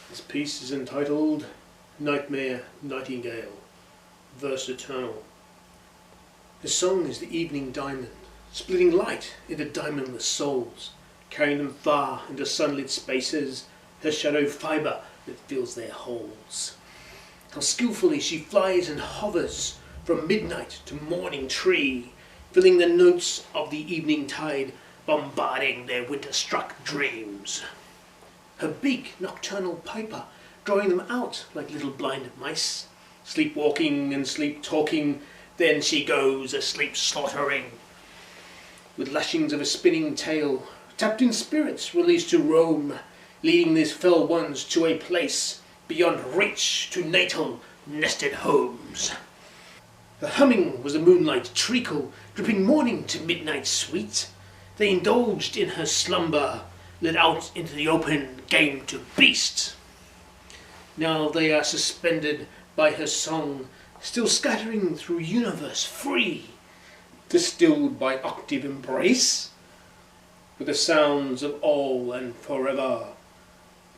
This piece is entitled Nightmare, Nightingale, verse eternal. The song is the evening diamond, splitting light into diamondless souls, carrying them far into sunlit spaces, her shadow fibre that fills their holes. How skillfully she flies and hovers from midnight to morning tree, filling the notes of the evening tide, bombarding their winter-struck dreams. Her beak nocturnal piper, drawing them out like little blind mice, sleepwalking and sleep-talking, then she goes asleep-slaughtering. With lashings of a spinning tail, tapped in spirits released to roam, leading these fell ones to a place beyond reach to natal nested homes. The humming was a moonlight treacle, dripping morning to midnight sweet. They indulged in her slumber, led out into the open game to beast. Now they are suspended by her song, still scattering through universe free, distilled by octave embrace, with the sounds of all and forever,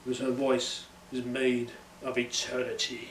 because her voice is made of eternity.